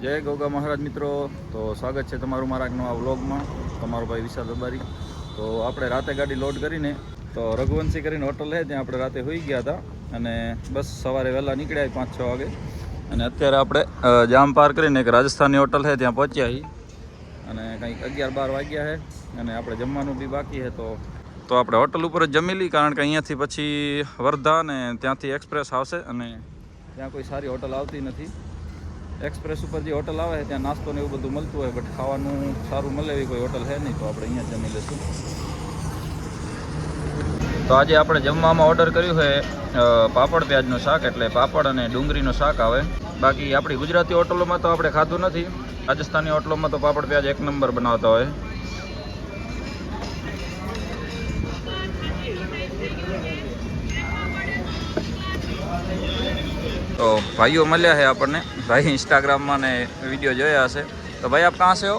જય ગોગા મહારાજ મિત્રો, તો સ્વાગત છે તમારું મારા નવા વ્લોગમાં. તમારો ભાઈ વિશાલ રબારી. તો આપણે રાતે ગાડી લોડ કરીને તો રઘુવંશી કરીને હોટલ છે ત્યાં આપણે રાતે હોઈ ગયા હતા અને બસ સવારે વહેલા નીકળ્યા 5-6 વાગે અને અત્યારે આપણે જામ પાર કરીને એક રાજસ્થાની હોટલ છે ત્યાં પહોંચ્યા છીએ અને કંઈક 11-12 વાગ્યા છે અને આપણે જમવાનું બી બાકી છે. તો આપણે હોટલ ઉપર જ જમી લઈ, કારણ કે અહીંયાથી પછી વર્ધા ને ત્યાંથી એક્સપ્રેસ આવશે અને ત્યાં કોઈ સારી હોટલ આવતી નથી. એક્સપ્રેસ ઉપર જે હોટલ આવે છે ત્યાં નાસ્તો ને એવું બધું મળતું હોય, બટ ખાવાનું સારું મળે એવી કોઈ હોટલ છે નહીં, તો આપણે અહીંયા જમી લઈશું. તો આજે આપણે જમવામાં ઓર્ડર કર્યું છે પાપડ પ્યાજનું શાક, એટલે પાપડ અને ડુંગળીનું શાક આવે. બાકી આપણી ગુજરાતી હોટલોમાં તો આપણે ખાધું નથી, રાજસ્થાની હોટલોમાં તો પાપડ પ્યાજ એક નંબર બનાવતા હોય. तो भाइयों મળ્યા है આપણને, भाई इंस्टाग्राम में ने वीडियो જોયા હશે. तो भाई आप कहाँ से हो?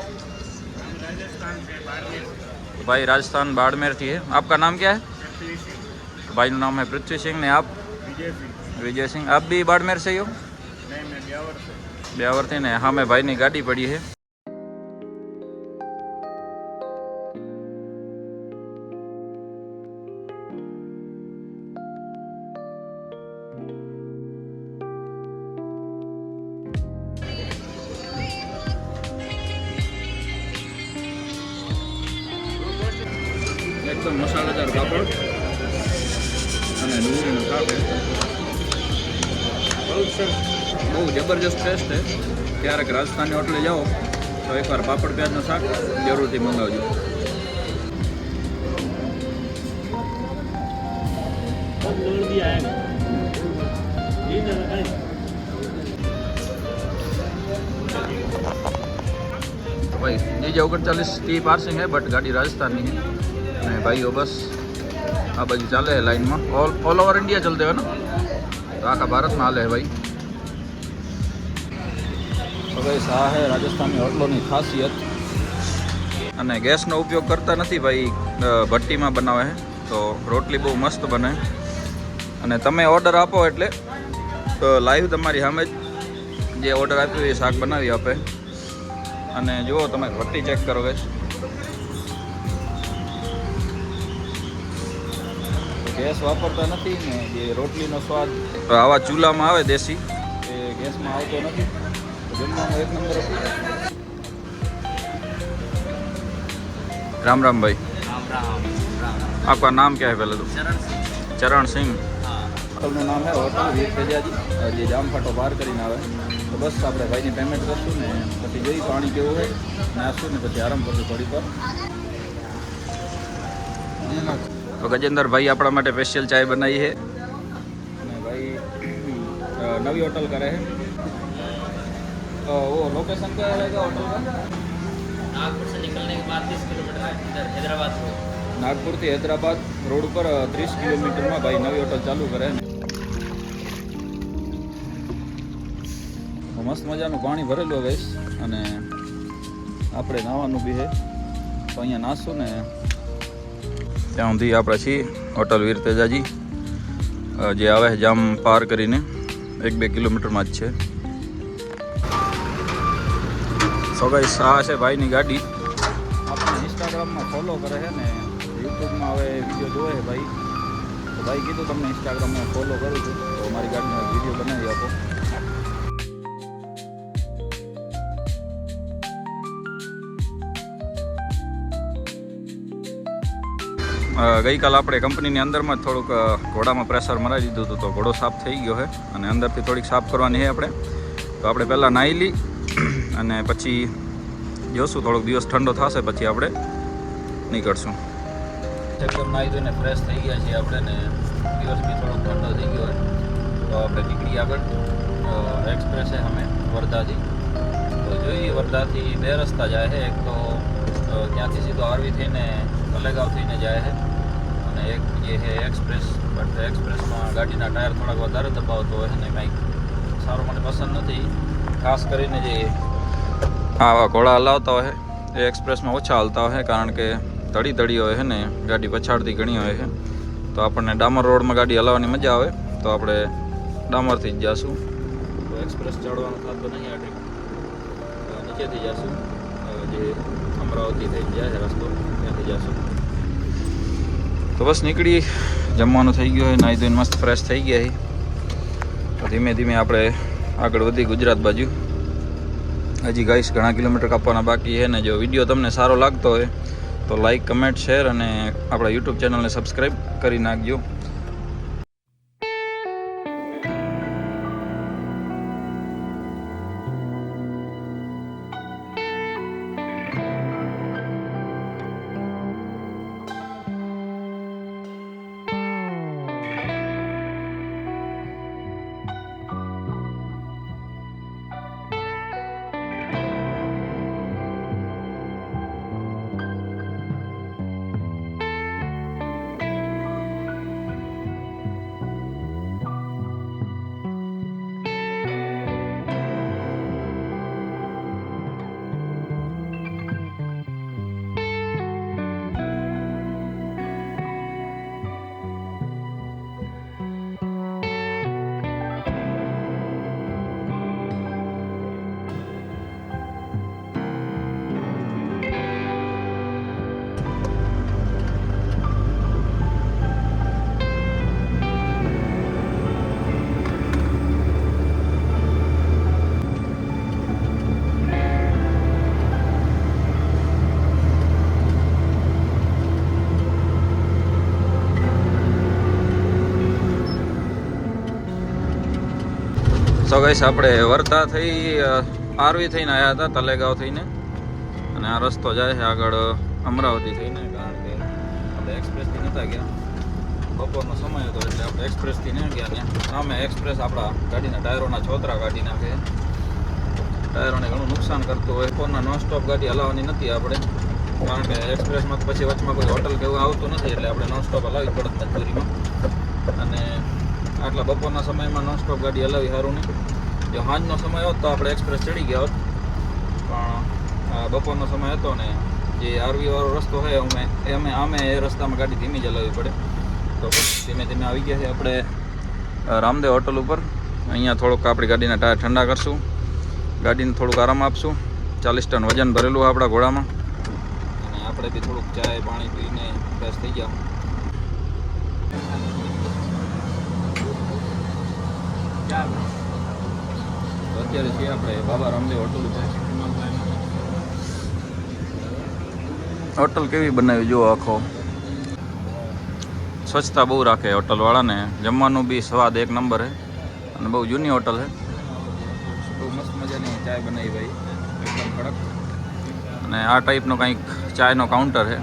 भाई राजस्थान बाड़मेर थी है. आपका नाम क्या है? भाई का नाम है पृथ्वी सिंह. ने आप? विजय सिंह. आप भी बाड़मेर से ही हो? नहीं, मैं ब्यावर से. ब्यावर थी ने. हाँ, मैं भाई ने गाड़ी पड़ी है. एकदम मसालेदार पापड़ અને ડુંગળીનું શાક બહુ જબરજસ્ત ટેસ્ટ છે. ક્યારેક રાજસ્થાની હોટલે જાઓ તો એકવાર પાપડ પ્યાજનું શાક જરૂરથી મંગાવજો. तो भाई DJ 39 की पार्सिंग है, बट गाड़ी राजस्थानी है. અને ભાઈઓ બસ આ બાજુ ચાલે છે લાઈનમાં. ઓલ ઓવર ઇન્ડિયા ચલતે હોય ને, તો આખા ભારતમાં હાલે છે ભાઈ. તો ભાઈ આ છે રાજસ્થાની હોટલોની ખાસિયત. અને ગેસનો ઉપયોગ કરતા નથી ભાઈ, ભઠ્ઠીમાં બનાવે છે, તો રોટલી બહુ મસ્ત બને. અને તમે ઓર્ડર આપો એટલે લાઈવ તમારી સામે જ જે ઓર્ડર આપ્યો એ શાક બનાવી આપે. અને જુઓ તમે ભઠ્ઠી ચેક કરો ગેસ. ગેસ વાપરતા નથી ને, જે રોટલીનો સ્વાદ આવા ચૂલામાં આવે દેશી, એ ગેસમાં આવતો નથી. જમવાનું એક નંબર હતું. राम राम भाई. राम राम. आपका नाम क्या है पहले तो? चरण सिंह. होटलનું નામ છે હોટલ વીર તેજાજી, જે જામફાટો પાર કરીને આવે. તો બસ આપણે ભાઈને પેમેન્ટ કરશું ને પછી જોઈ પાણી કેવું હોય, નાસ્તું ને પછી આરામ કરશું થોડી વાર. તો ગજેન્દ્ર ભાઈ આપણા માટે સ્પેશિयल ચાય બનાવી है. અને ભાઈ નવી होटल करे है. वो लोकेशन क्या रहेगा होटल का? नागपुर से निकलने के बाद 30 किलोमीटर है, इधर हैदराबाद रोड. नागपुर થી हैदराबाद रोड पर 30 કિલોમીટરમાં ભાઈ નવી હોટલ ચાલુ કરે. મસ્ત મજાનું પાણી ભરેલું ગઈશ અને આપણે નાવાનું બી છે, તો અહીંયા નાશું ને ત્યાં સુધી આપણે છીએ હોટલ વીર તેજાજી, જે આવે છે જામ પાર કરીને 1-2 કિલોમીટરમાં જ છે. સો ગાઈસ આ છે ભાઈની ગાડી. આપણે ઇન્સ્ટાગ્રામમાં ફોલો કરે છે ને યુટ્યુબમાં હવે વિડીયો જોવે છે ભાઈ, તો ભાઈ કીધું તમને ઇન્સ્ટાગ્રામમાં ફોલો કરું છું, તો મારી ગાડીનો વિડીયો બનાવી આપો. ગઈકાલ આપણે કંપનીની અંદરમાં જ થોડુંક ઘોડામાં પ્રેશર મરાવી દીધું હતું, તો ઘોડો સાફ થઈ ગયો છે અને અંદરથી થોડીક સાફ કરવાની છે આપણે. તો આપણે પહેલાં નાહી લઈ અને પછી જોશું, થોડોક દિવસ ઠંડો થશે પછી આપણે નીકળશું. એકદમ નાહી ધોઈને ફ્રેશ થઈ ગયા છીએ આપણે, ને દિવસ બી થોડોક ઠંડો થઈ ગયો હોય, તો આપણે નીકળી આગળ. એક્સપ્રેસ છે અમે વર્ધાથી, તો જોઈએ વર્ધાથી 2 રસ્તા જાય છે. એક તો ત્યાંથી સીધો આરવી થઈને કલેગાંવ થઈને જાય છે અને એક જે છે એક્સપ્રેસ, બટ એક્સપ્રેસમાં ગાડીના ટાયર થોડાક વધારે દબાવતો હોય છે ને કંઈક સારું મને પસંદ નથી. ખાસ કરીને જે આવા ઘોડા હલાવતા હોય એ એક્સપ્રેસમાં ઓછા હાલતા હોય, કારણ કે ધડી હોય છે ને ગાડી પછાડતી ઘણી હોય છે. તો આપણને ડામર રોડમાં ગાડી હલાવવાની મજા આવે, તો આપણે ડામરથી જ જઈશું. તો એક્સપ્રેસ ચડવાનું થતું નહીં. આ નીચેથી જઈશું, જે અમરાવતી થઈ જાય છે રસ્તો, ત્યાંથી જઈશું. તો બસ નીકળી, જમવાનું થઈ ગયું હોય, નાહી ધોઈને મસ્ત ફ્રેશ થઈ ગયા છે. તો ધીમે ધીમે આપણે આગળ વધી ગુજરાત બાજુ. હજી ગાઈસ ઘણા કિલોમીટર કાપવાના બાકી છે ને. જો વિડીયો તમને સારો લાગતો હોય તો લાઈક, કમેન્ટ, શેર અને આપણા યુટ્યુબ ચેનલને સબસ્ક્રાઈબ કરી નાખજો. સો ગાઈસ આપણે વર્ધા થઈ આરવી થઈને આવ્યા હતા, તલેગાંવ થઈને, અને આ રસ્તો જાય છે આગળ અમરાવતી થઈને. કારણ કે આપણે એક્સપ્રેસથી નહોતા ગયા, બપોરનો સમય હતો એટલે આપણે એક્સપ્રેસથી ન ગયા. ત્યાં સામે એક્સપ્રેસ આપણા ગાડીના ટાયરોના છોતરા કાઢી નાખે, ટાયરોને ઘણું નુકસાન કરતું હોય. ફોનના નોન સ્ટોપ ગાડી હલાવવાની નથી આપણે, કારણ કે એક્સપ્રેસમાં પછી વચમાં કોઈ હોટલ કે એવું આવતું નથી, એટલે આપણે નોન સ્ટોપ હલાવવી પડે મજબૂરીમાં. અને આટલા બપોરના સમયમાં નોન સ્ટોપ ગાડી હલાવી સારું નહીં. જો સાંજનો સમય હોત તો આપણે એક્સપ્રેસ ચડી ગયા હોત, પણ બપોરનો સમય હતો ને જે આરવી વાળો રસ્તો હોય અમે એ રસ્તામાં ગાડી ધીમી જ હલાવવી પડે. તો ધીમે ધીમે આવી ગયા છે આપણે રામદેવ હોટલ ઉપર. અહીંયા થોડુંક આપણી ગાડીના ટાયર ઠંડા કરશું, ગાડીને થોડુંક આરામ આપશું. 40 ટન વજન ભરેલું આપણા ઘોડામાં, અને આપણે બી થોડુંક ચાય પાણી પીને ફ્રેશ થઈ ગયા. અત્યારે છીએ આપણે બાબા રામદેવ હોટલ ઉપર. હોટલ કેવી બનાવી જુઓ, આખો સ્વચ્છતા બહુ રાખે હોટલવાળાને. જમવાનું બી સ્વાદ એક નંબર છે, અને બહુ જૂની હોટલ છે. બહુ મસ્ત મજાની ચાય બનાવી ભાઈ, એકદમ કડક. અને આ ટાઈપનો કંઈક ચાયનો કાઉન્ટર છે.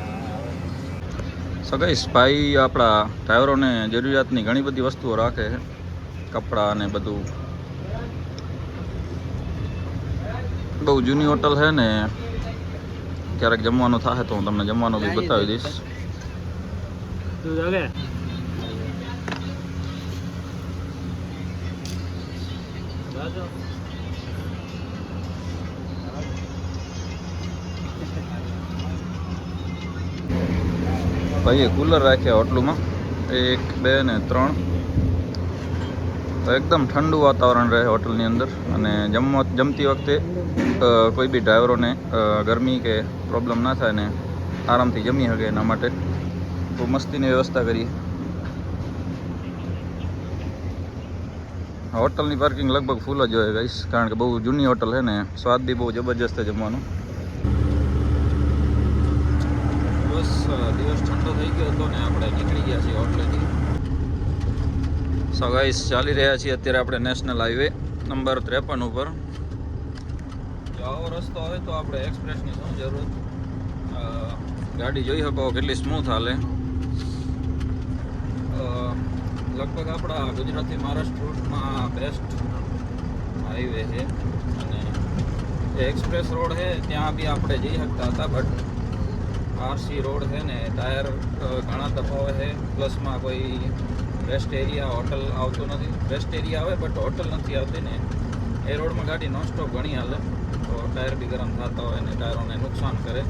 સો ગાઈસ ભાઈ આપણા ડ્રાઈવરોને જરૂરિયાતની ઘણી બધી વસ્તુઓ રાખે છે, કપડાં અને બધું. બહુ જૂની હોટલ છે ને. ક્યારેક જમવાનું થાય તો હું તમને જમવાનું બી બતાવી દઈશ. ભાઈએ કુલર રાખ્યા હોટલમાં, 1, 2 ને 3. તો એકદમ ઠંડુ વાતાવરણ રહે હોટલની અંદર. અને જમતી વખતે કોઈ બી ડ્રાઈવરોને ગરમી કે પ્રોબ્લેમ ના થાય ને આરામથી જમી શકે એના માટે બહુ મસ્તીની વ્યવસ્થા કરી. હોટલની પાર્કિંગ લગભગ ફૂલ જ હોય ગાઈસ, કારણ કે બહુ જૂની હોટલ છે ને. સ્વાદ બી બહુ જબરજસ્ત છે જમવાનું. બસ દિવસ ઠંડો થઈ ગયો હતો ને આપણે નીકળી ગયા છીએ હોટલેથી. સો ગાઈસ ચાલી રહ્યા છીએ અત્યારે આપણે નેશનલ હાઈવે નંબર 53 ઉપર. જો આવો રસ્તો હોય તો આપણે એક્સપ્રેસની શું જરૂર. ગાડી જોઈ શકો કેટલી સ્મૂથ હાલે. લગભગ આપણા ગુજરાતથી મહારાષ્ટ્ર રૂટમાં બેસ્ટ હાઈવે છે. અને જે એક્સપ્રેસ રોડ છે ત્યાં બી આપણે જઈ શકતા હતા, બટ આરસી રોડ છે ને ટાયર ઘણા દબાવે છે. પ્લસમાં કોઈ રેસ્ટ એરિયા હોટલ આવતું નથી. રેસ્ટ એરિયા આવે બટ હોટલ નથી આવતી ને. એ રોડમાં ગાડી નોન સ્ટોપ ઘણી હાલે, તો ટાયર બી ગરમ થતા હોય ને ટાયરોને નુકસાન કરે.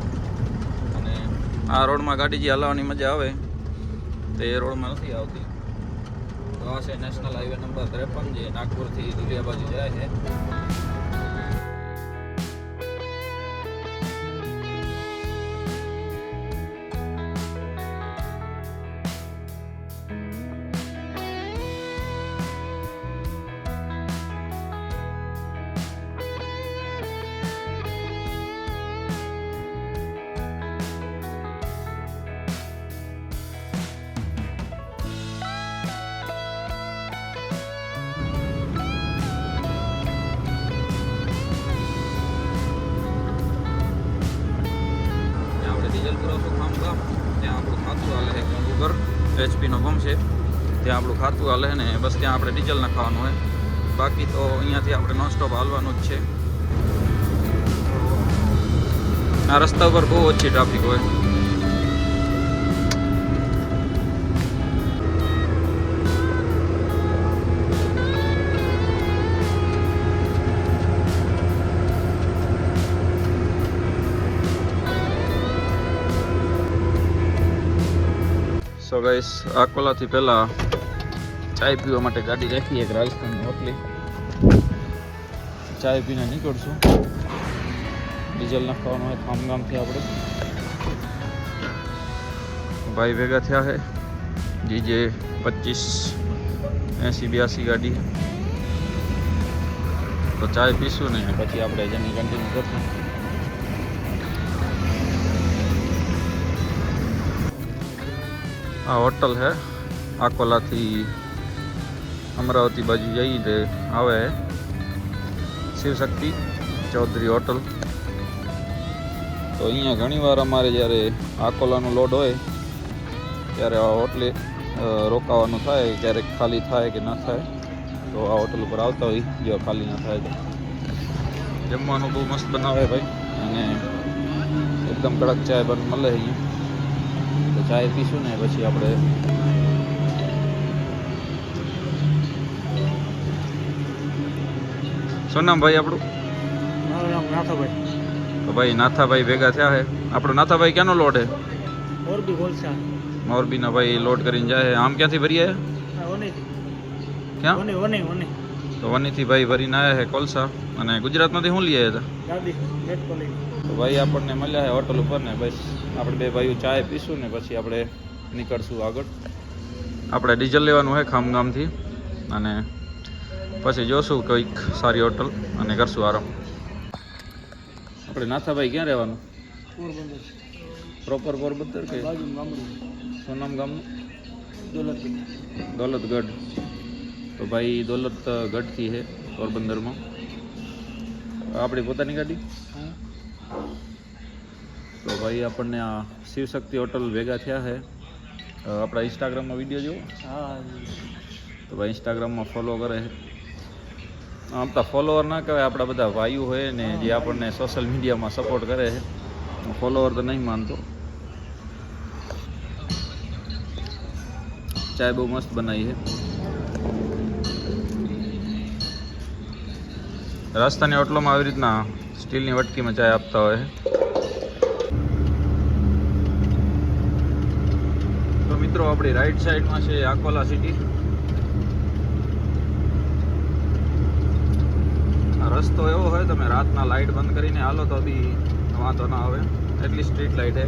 અને આ રોડમાં ગાડી જે હલાવવાની મજા આવે તો એ રોડમાં નથી આવતી. તો આ છે નેશનલ હાઈવે નંબર 53 જે નાગપુરથી દુલિયા બાજુ જાય છે. HP નો પંપ છે, ત્યાં આપણું ખાતું હાલે ને બસ ત્યાં આપણે ડીઝલ નખાવાનું હોય. બાકી તો અહીંયાથી આપણે નોનસ્ટોપ હાલવાનું જ છે. આ રસ્તા ઉપર બહુ ઓછી ટ્રાફિક હોય. સો ગાઈસ, આકોલાથી પહેલાં ચાય પીવા માટે ગાડી રાખી એક રાજસ્થાનની હોટલે. ચાય પીને નીકળશું. ડીઝલ નાખવાનું હોય ખામગામથી આપણે. ભાઈ ભેગા થયા છે. જીજે 258082 ગાડી. તો ચાય પીશું ને પછી આપણે જર્ની કન્ટિન્યુ કરશું. આ હોટલ है આકોલાથી અમરાવતી બાજુ જઈને આવે શિવશક્તિ ચૌધરી હોટલ. તો અહીંયા ઘણીવાર અમારે જ્યારે આકોલાનો લોડ હોય ત્યારે આ હોટલે રોકાવાનું થાય. ક્યારેક ખાલી થાય કે ના થાય તો આ હોટલ ઉપર આવતા હોય. જો ખાલી ના થાય તો જમવાનું બહુ મસ્ત બનાવે ભાઈ, અને એકદમ કડક ચાય પણ મળે અહીંયા. તો ચાય પીશું ને પછી આપણે શું નામ ભાઈ આપણું? મારું નામ નાથાભાઈ. તો ભાઈ નાથાભાઈ ભેગા થયા છે. આપણો નાથાભાઈ ક્યાંનો લોડ છે? મોરબી ગોલસા. મોરબીના ભાઈ લોડ કરીને જાય છે. આમ ક્યાંથી ભરીએ? ક્યાં? તો વનીથી ભાઈ ભરીને આવ્યા છે કોલસા. અને ગુજરાતમાંથી શું લઈ આવ્યા હતા? તો ભાઈ આપણને મળ્યા છે હોટલ ઉપર ને બસ આપણે બે ભાઈઓ ચાય પીશું ને પછી આપણે નીકળશું આગળ. આપણે ડીઝલ લેવાનું હોય ખામગામથી અને પછી જોશું કંઈક સારી હોટલ અને કરશું આરામ. આપણે નાથાભાઈ ક્યાં રહેવાનું? પોરબંદર. પ્રોપર પોરબંદર કે શું નામ ગામનું? દોલતગઢ. તો ભાઈ દોલતગઢથી છે પોરબંદરમાં. આપણી પોતાની ગાડી. તો ભાઈ આપણને આ શિવશક્તિ હોટલ ભેગા થયા છે. આપણા ઇન્સ્ટાગ્રામમાં વિડીયો જોવો? તો ભાઈ ઇન્સ્ટાગ્રામમાં ફોલો કરે છે. આમ તો ફોલોવર ના કહેવાય, આપણા બધા ભાઈઓ હોય ને જે આપણને સોશિયલ મીડિયામાં સપોર્ટ કરે છે. ફોલોવર તો નહીં માનતો. ચાય બહુ મસ્ત બનાવી છે. રાજસ્થાની હોટલોમાં આવી રીતના સ્ટીલની વટકીમાં ચાય આપતા હોય. તો મિત્રો આપણી રાઈટ સાઈડમાં છે આકોલા સિટી. રસ્તો એવો હોય તમે રાતના લાઇટ બંધ કરીને હાલો તો બી વાંધો ના આવે, એટલી સ્ટ્રીટ લાઇટ છે.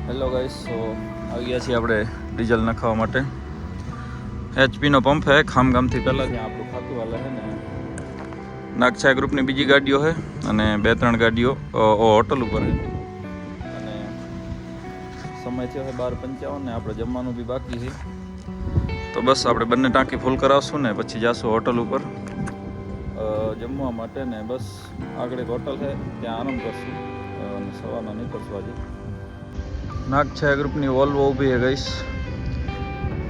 હેલો ગાઈસ, તો આવી ગયા છીએ આપણે ડીઝલ નખાવવા માટે. HP નો પંપ છે ખામગામથી પહેલાં ત્યાં આપણું ખાતું હાલે છે ને. નાગછા ગ્રુપની બીજી ગાડીઓ છે અને 2-3 ગાડીઓ હોટલ ઉપર છે. અને સમય થયો છે 12:55 ને આપણે જમવાનું બી બાકી છે. તો બસ આપણે બંને ટાંકી ફૂલ કરાવશું ને પછી જાશું હોટલ ઉપર જમવા માટે ને. બસ આગળ એક હોટલ છે ત્યાં આરામ કરશું અને સવારના નીકળશું આજે. નાગછા ગ્રુપની વોલ્વો ઊભી છે ગઈશ.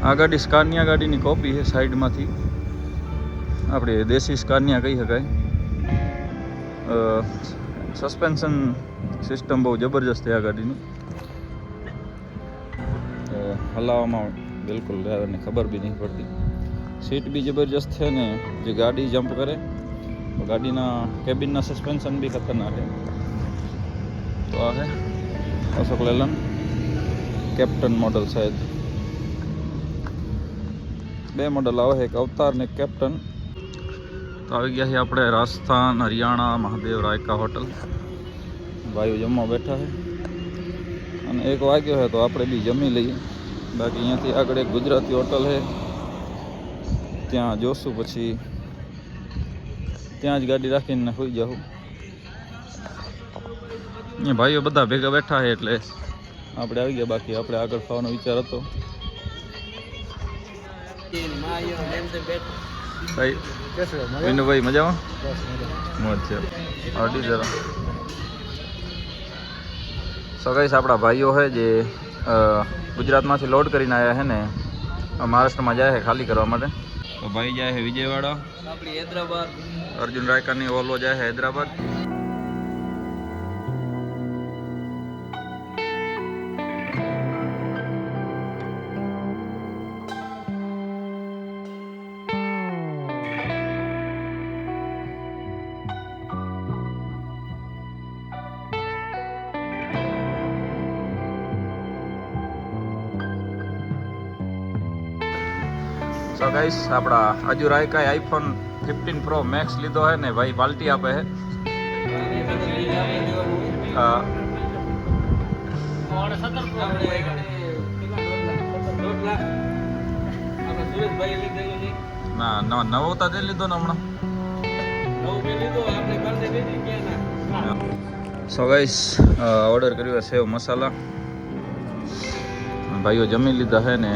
આ ગાડી સ્કાનિયા ગાડીની કોપી છે સાઈડમાંથી. આપણે દેશી સ્કાનિયા કહી શકાય. સસ્પેન્શન સિસ્ટમ બહુ જબરજસ્ત છે આ ગાડીની. હલાવવામાં બિલકુલ ડ્રાઈવરને ખબર બી નહીં પડતી. સીટ બી જબરજસ્ત છે ને. જે ગાડી જમ્પ કરે તો ગાડીના કેબિનના સસ્પેન્શન બી ખતરનાક છે. તો આ છે અશોક લેલન કેપ્ટન મોડલ. શાયદ 2 મોડલ આવે છે, એક અવતાર ને એક કેપ્ટન. તો આવી ગયા છે આપણે રાજસ્થાન હરિયાણા મહાદેવ રાયકા હોટલ. ભાઈઓ જમવા બેઠા છે અને 1 વાગ્યો છે તો આપણે બી જમી લઈએ. બાકી અહીંયાથી આગળ એક ગુજરાતી હોટલ છે, ત્યાં જોશું, પછી ત્યાં જ ગાડી રાખીને હોઈ જાઉં. અહીંયા ભાઈઓ બધા ભેગા બેઠા છે એટલે આપણે આવી ગયા. બાકી આપણે આગળ ખાવાનો વિચાર હતો. ભાઈ વિનુભાઈ મજામાં? મોજ છે. અડી જરા. સો ગાઈસ આપણા ભાઈઓ છે જે ગુજરાતમાંથી લોડ કરીને આવ્યા છે ને મહારાષ્ટ્રમાં જાય છે ખાલી કરવા માટે. તો ભાઈ જાય છે વિજયવાડા, આપણી હૈદરાબાદ. અર્જુન રાયકાની ઓલો જાય છે હૈદરાબાદ. સો ગાઈસ આપણા અજુ રાયકાએ આઈફોન 15 પ્રો મેક્સ લીધો છે ને ભાઈ પાર્ટી આપે છે. હા ના નવો તો તે લીધો ને હમણાં. સો ગાઈસ ઓર્ડર કર્યો સેવ મસાલા. ભાઈઓ જમી લીધા છે ને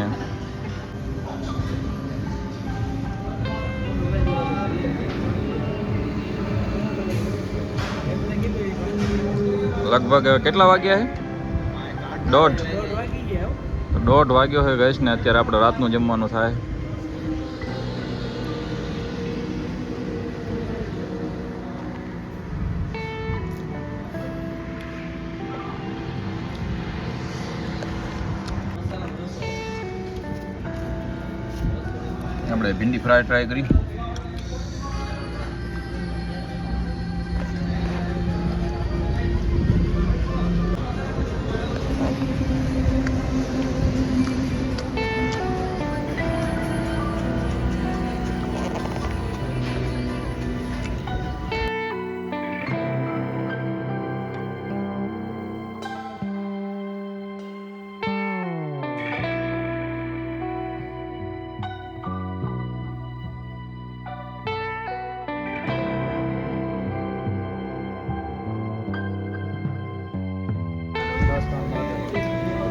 લગભગ કેટલા વાગ્યા છે? 1:30 વાગ્યો છે ગઈશ ને અત્યારે આપણે રાતનું જમવાનું થાય. આપણે ભીંડી ફ્રાય ટ્રાય કરી.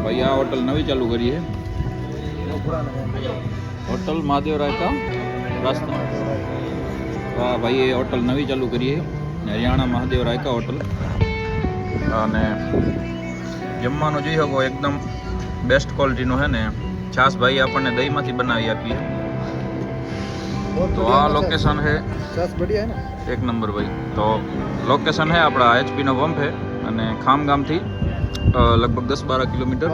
ભાઈ આ હોટલ નવી ચાલુ કરી છે, હોટલ મહાદેવ રાયકા રાસ્તા. હા ભાઈ એ હોટલ નવી ચાલુ કરી છે, હરિયાણા મહાદેવ રાયકા હોટલ. અને જમવાનું જોઈ શકો એકદમ બેસ્ટ ક્વોલિટીનું છે ને. છાશ ભાઈ આપણને દહીંમાંથી બનાવી આપીએ. તો આ લોકેશન છે, એક નંબર ભાઈ. તો લોકેશન છે આપણા HP નો પંપ છે અને ખામગામથી લગભગ 10-12 કિલોમીટર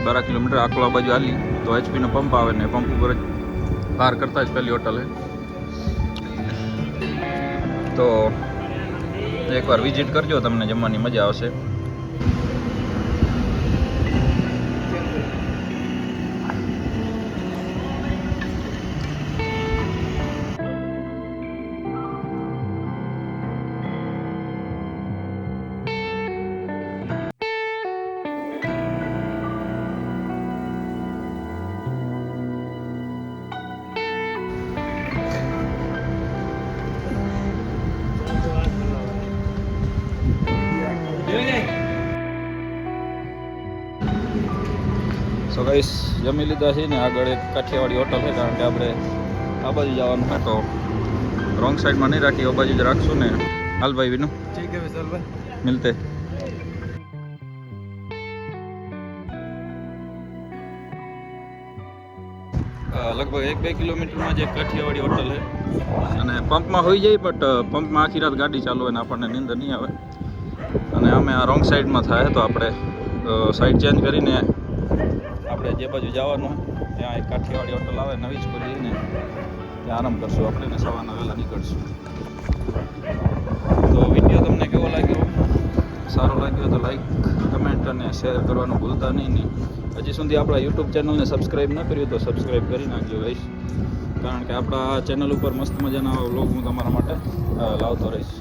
12 કિલોમીટર આકલા બાજુ હાલી તો HP નો પંપ આવે ને પંપ ઉપર જ પાર કરતા જ પહેલી હોટલ છે. તો એકવાર વિઝિટ કરજો, તમને જમવાની મજા આવશે. સો ગાઈસ જમી લીધા છે ને આગળ એક કાઠિયાવાડી હોટલ છે, કારણ કે આપણે આ બાજુ જવાનું હોય તો રોંગ સાઈડમાં નહીં રાખી, આ બાજુ જ રાખશું ને. હાલ ભાઈ વિનુ, ઠીક છે વિશાલ ભાઈ, મિલતે. લગભગ 1-2 કિલોમીટરમાં જે કાઠિયાવાડી હોટલ છે અને પંપમાં હોઈ જાય, બટ પંપમાં આખી રાત ગાડી ચાલુ હોય ને આપણને નીંદર નહીં આવે. અને અમે આ રોંગ સાઈડમાં થાય તો આપણે સાઈડ ચેન્જ કરીને આપણે જે બાજુ જવાનું ત્યાં એક કાઠિયાવાડી હોટલ આવે નવી જ ખોલી ને ત્યાં આરામ કરશું આપણે ને સવારના વહેલા નીકળશું. તો વિડીયો તમને કેવો લાગ્યો? સારો લાગ્યો તો લાઈક, કમેન્ટ અને શેર કરવાનું ભૂલતા નહીં. હજી સુધી આપણા યુટ્યુબ ચેનલને સબસ્ક્રાઈબ ન કર્યું તો સબસ્ક્રાઈબ કરી નાખજો ગાઈસ, કારણ કે આપણા ચેનલ ઉપર મસ્ત મજાના વ્લોગ હું તમારા માટે લાવતો રહીશ.